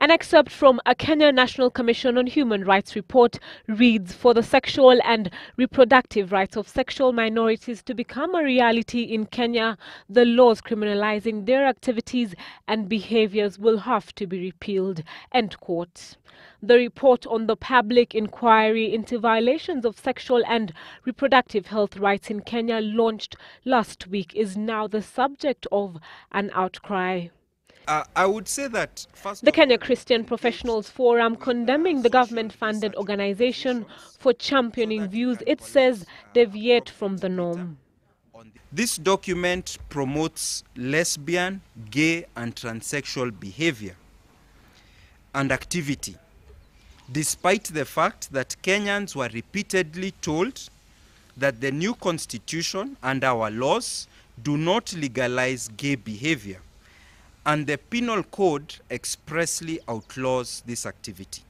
An excerpt from a Kenya National Commission on Human Rights report reads, "For the sexual and reproductive rights of sexual minorities to become a reality in Kenya, the laws criminalizing their activities and behaviors will have to be repealed." End quote. The report on the public inquiry into violations of sexual and reproductive health rights in Kenya, launched last week, is now the subject of an outcry. I would say that the Kenya Christian Professionals Forum, condemning the government-funded organization for championing views it says deviate from the norm. This document promotes lesbian, gay and transsexual behavior and activity, despite the fact that Kenyans were repeatedly told that the new constitution and our laws do not legalize gay behavior, and the penal code expressly outlaws this activity.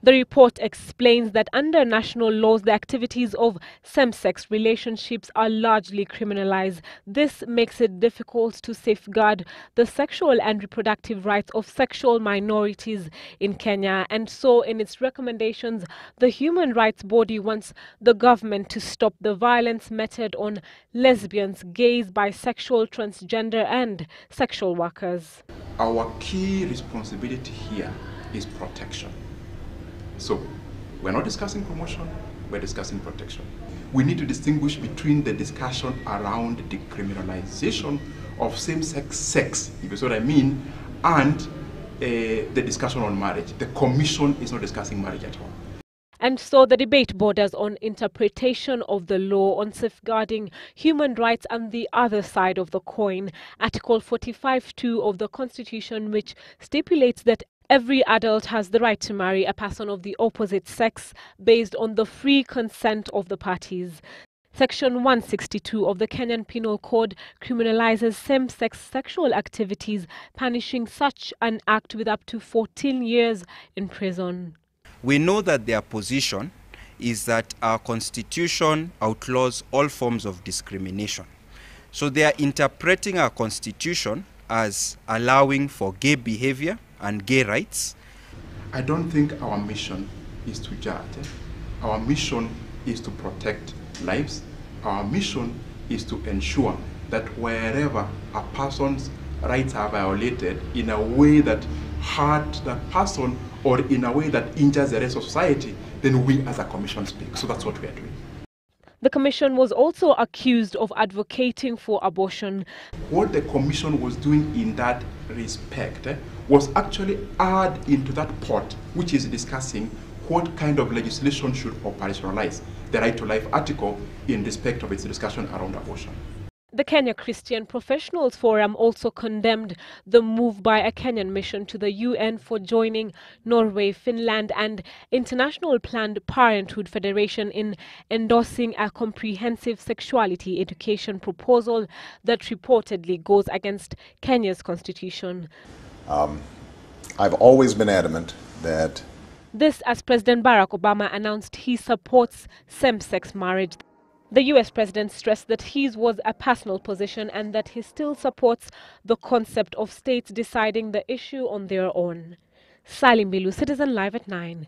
The report explains that under national laws, the activities of same-sex relationships are largely criminalized. This makes it difficult to safeguard the sexual and reproductive rights of sexual minorities in Kenya. And so, in its recommendations, the human rights body wants the government to stop the violence meted on lesbians, gays, bisexual, transgender and sexual workers. Our key responsibility here is protection. So, we're not discussing promotion, we're discussing protection. We need to distinguish between the discussion around the criminalization of same-sex sex, if you see what I mean, and the discussion on marriage. The Commission is not discussing marriage at all. And so the debate borders on interpretation of the law on safeguarding human rights and the other side of the coin. Article 45(2) of the Constitution, which stipulates that every adult has the right to marry a person of the opposite sex based on the free consent of the parties. Section 162 of the Kenyan Penal Code criminalizes same-sex sexual activities, punishing such an act with up to 14 years in prison. We know that their position is that our constitution outlaws all forms of discrimination. So they are interpreting our constitution as allowing for gay behavior and gay rights. I don't think our mission is to judge. Our mission is to protect lives. Our mission is to ensure that wherever a person's rights are violated in a way that hurt that person or in a way that injures the rest of society, then we as a commission speak. So that's what we are doing. The commission was also accused of advocating for abortion. What the commission was doing in that respect was actually add into that pot, which is discussing what kind of legislation should operationalize the right to life article in respect of its discussion around abortion. The Kenya Christian Professionals Forum also condemned the move by a Kenyan mission to the UN for joining Norway, Finland and International Planned Parenthood Federation in endorsing a comprehensive sexuality education proposal that reportedly goes against Kenya's constitution. I've always been adamant that this as President Barack Obama announced he supports same-sex marriage. The US president stressed that his was a personal position and that he still supports the concept of states deciding the issue on their own. Mbilu, Citizen Live at 9.